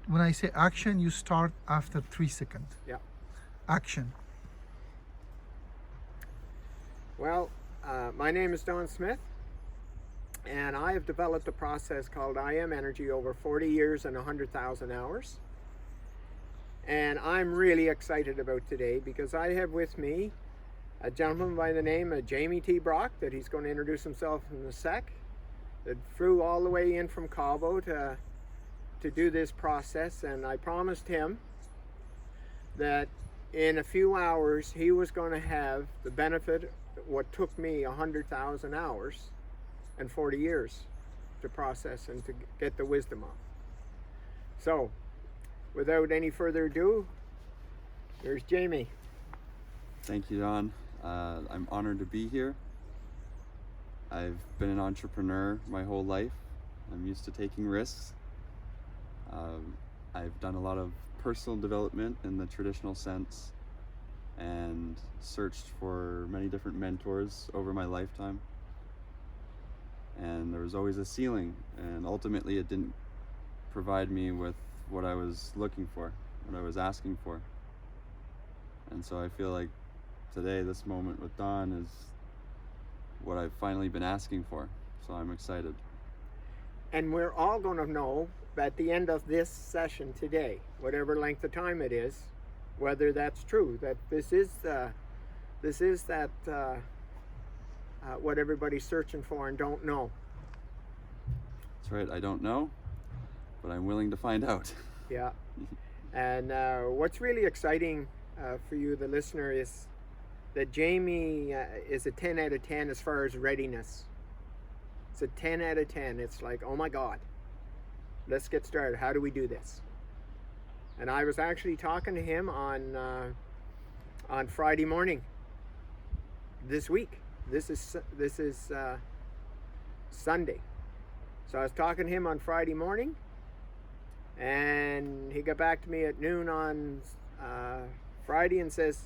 When I say action, you start after 3 seconds. Yeah. Action. Well, my name is Don Smith, and I have developed a process called I Am Energy over 40 years and 100,000 hours. And I'm really excited about today because I have with me a gentleman by the name of Jamie T. Brock that he's going to introduce himself in a sec, that flew all the way in from Cabo to do this process, and I promised him that in a few hours he was going to have the benefit of what took me 100,000 hours and 40 years to process and to get the wisdom of. So, without any further ado, there's Jamie. Thank you, Don. I'm honored to be here. I've been an entrepreneur my whole life. I'm used to taking risks. I've done a lot of personal development in the traditional sense and searched for many different mentors over my lifetime. And there was always a ceiling, and ultimately it didn't provide me with what I was looking for, what I was asking for. And so I feel like today, this moment with Don is what I've finally been asking for. So I'm excited. And we're all going to know at the end of this session today, whatever length of time it is, whether that's true, that this is that what everybody's searching for and don't know. That's right, I don't know, but I'm willing to find out. Yeah. And what's really exciting for you, the listener, is that Jamie is a 10 out of 10 as far as readiness. It's a 10 out of 10. It's like, oh my God, let's get started. How do we do this? And I was actually talking to him on Friday morning this week. This is Sunday. So I was talking to him on Friday morning, and he got back to me at noon on Friday and says,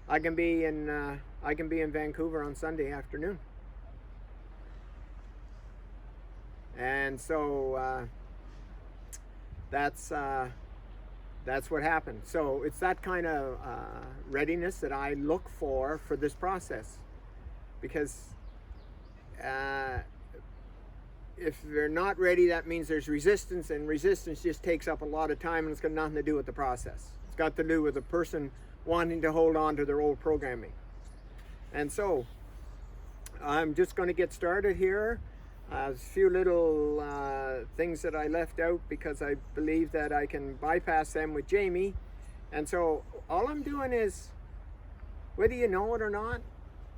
I can be in Vancouver on Sunday afternoon. And so that's what happened. So it's that kind of readiness that I look for this process, because if they're not ready, that means there's resistance, and resistance just takes up a lot of time, and it's got nothing to do with the process. It's got to do with the person wanting to hold on to their old programming. And so I'm just going to get started here. A few little things that I left out because I believe that I can bypass them with Jamie. And so all I'm doing is, whether you know it or not,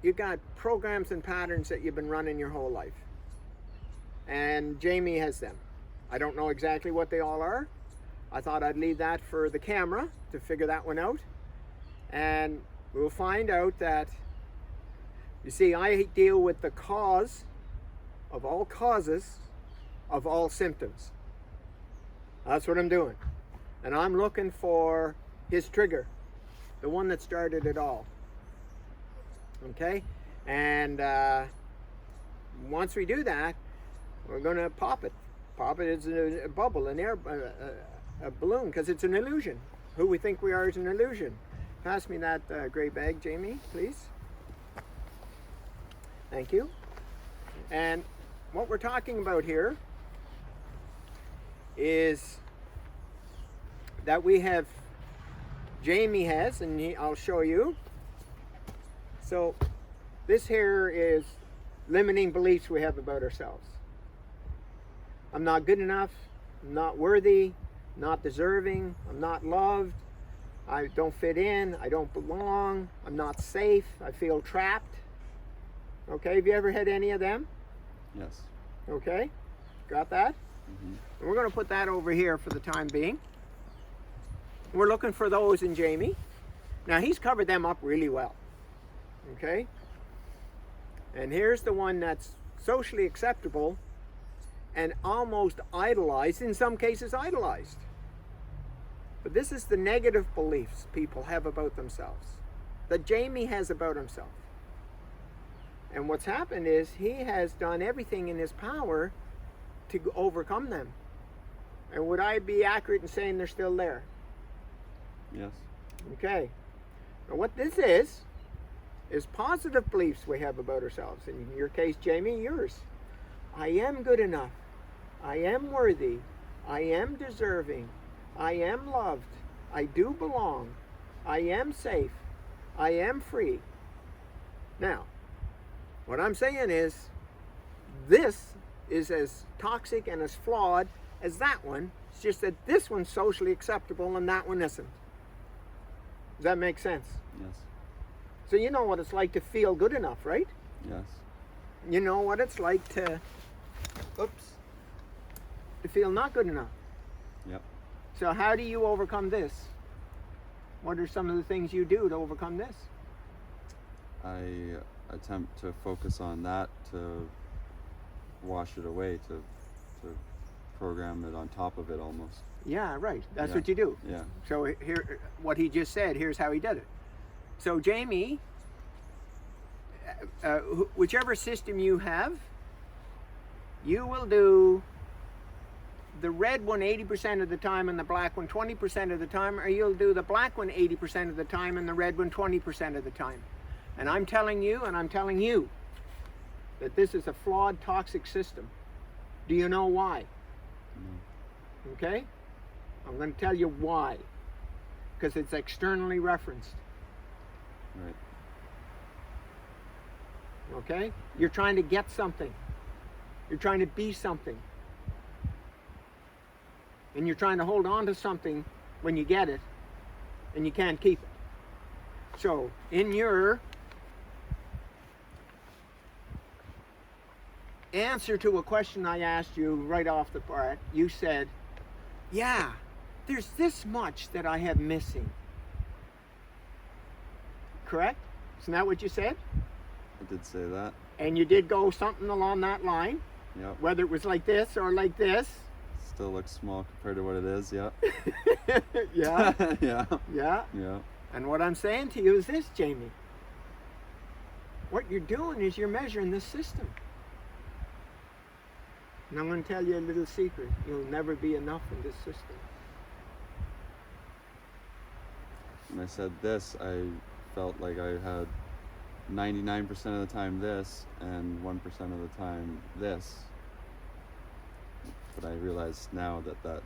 you've got programs and patterns that you've been running your whole life. And Jamie has them. I don't know exactly what they all are. I thought I'd leave that for the camera to figure that one out. And we'll find out that, you see, I deal with the cause of all causes of all symptoms. That's what I'm doing. And I'm looking for his trigger, the one that started it all. Okay? And once we do that, we're going to pop it. Pop it as a bubble, an air, a balloon, because it's an illusion. Who we think we are is an illusion. Pass me that gray bag, Jamie, please. Thank you. And what we're talking about here is that we have, Jamie has, and I'll show you. So this here is limiting beliefs we have about ourselves. I'm not good enough, I'm not worthy, not deserving, I'm not loved, I don't fit in, I don't belong, I'm not safe, I feel trapped. Okay, have you ever had any of them? Yes. Okay, got that? Mm-hmm. And we're going to put that over here for the time being. We're looking for those in Jamie. Now he's covered them up really well. Okay? And here's the one that's socially acceptable and almost idolized, in some cases idolized. But this is the negative beliefs people have about themselves, that Jamie has about himself. And what's happened is he has done everything in his power to overcome them. And would I be accurate in saying they're still there? Yes. Okay. Now what this is positive beliefs we have about ourselves. In your case, Jamie, yours. I am good enough. I am worthy. I am deserving. I am loved. I do belong. I am safe. I am free. Now, what I'm saying is, this is as toxic and as flawed as that one. It's just that this one's socially acceptable and that one isn't. Does that make sense? Yes. So you know what it's like to feel good enough, right? Yes. You know what it's like to feel not good enough. Yep. So how do you overcome this? What are some of the things you do to overcome this? I attempt to focus on that, to wash it away, to program it on top of it almost. Yeah, right. That's Yeah. what you do. Yeah. So here, what he just said, here's how he did it. So Jamie, whichever system you have, you will do the red one 80% of the time and the black one 20% of the time, or you'll do the black one 80% of the time and the red one 20% of the time. And I'm telling you that this is a flawed, toxic system. Do you know why? No. Okay? I'm going to tell you why. Because it's externally referenced. Right. Okay? You're trying to get something. You're trying to be something. And you're trying to hold on to something when you get it, and you can't keep it. So, in your answer to a question I asked you right off the bat, you said, yeah, there's this much that I have missing. Correct? Isn't that what you said? I did say that. And you did go something along that line, Yep. whether it was like this or like this. Still looks small compared to what it is. Yep. Yeah, Yeah. yeah. Yeah. And what I'm saying to you is this, Jamie. What you're doing is you're measuring this system. And I'm going to tell you a little secret. You'll never be enough in this system. When I said this, I felt like I had 99% of the time this and 1% of the time this. But I realize now that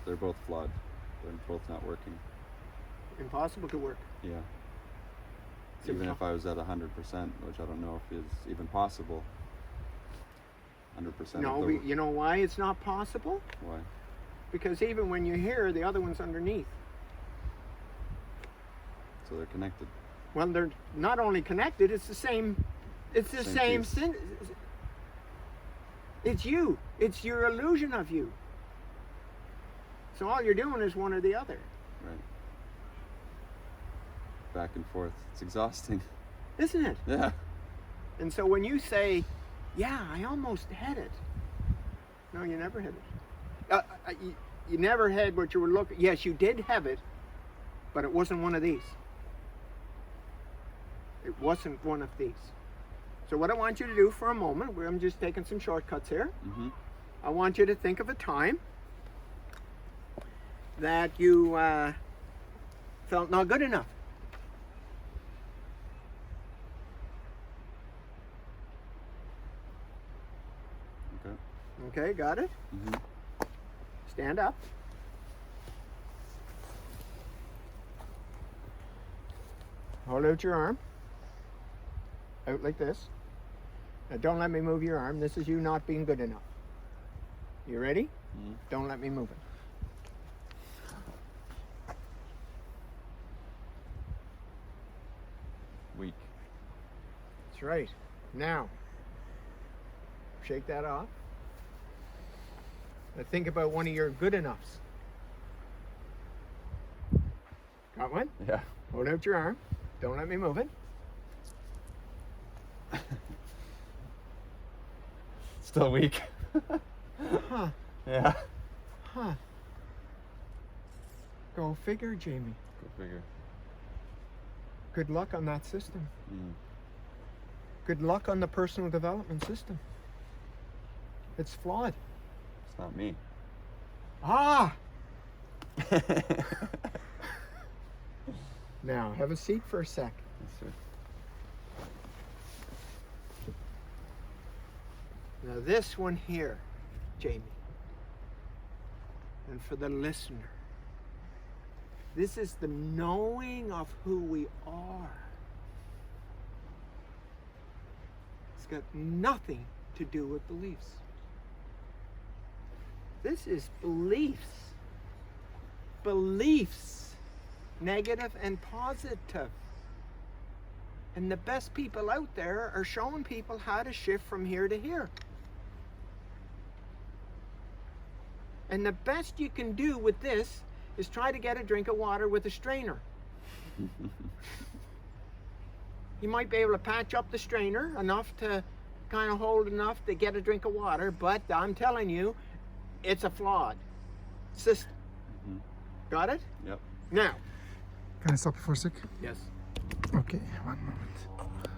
they're both flawed. They're both not working. Impossible to work. Yeah. It's Even if I was at 100%, which I don't know if is even possible. 100%. No, you know why it's not possible? Why? Because even when you're here, the other one's underneath. So they're connected. Well, they're not only connected, it's the same. It's the same. Same It's you. It's your illusion of you. So all you're doing is one or the other. Right. Back and forth. It's exhausting. Isn't it? Yeah. And so when you say, yeah, I almost had it. No, you never had it. You never had what you were looking. Yes, you did have it, but it wasn't one of these. It wasn't one of these. So what I want you to do for a moment, I'm just taking some shortcuts here. Mm-hmm. I want you to think of a time that you felt not good enough. Okay. Okay, got it? Mm-hmm. Stand up. Hold out your arm. Out like this. Now don't let me move your arm. This is you not being good enough. You ready? Mm-hmm. Don't let me move it. Weak. That's right. Now, shake that off. Now think about one of your good enoughs. Got one? Yeah. Hold out your arm. Don't let me move it. Still weak. Huh. Yeah. Huh. Go figure, Jamie. Go figure. Good luck on that system. Mm. Good luck on the personal development system. It's flawed. It's not me. Ah! Now, have a seat for a sec. Yes, sir. Now, this one here, Jamie, and for the listener, this is the knowing of who we are. It's got nothing to do with beliefs. This is beliefs. Beliefs, negative and positive. And the best people out there are showing people how to shift from here to here. And the best you can do with this is try to get a drink of water with a strainer. You might be able to patch up the strainer enough to kind of hold enough to get a drink of water, but I'm telling you, it's a flawed system. Got it? Yep. Now. Can I stop you for a sec? Yes. Okay, one moment.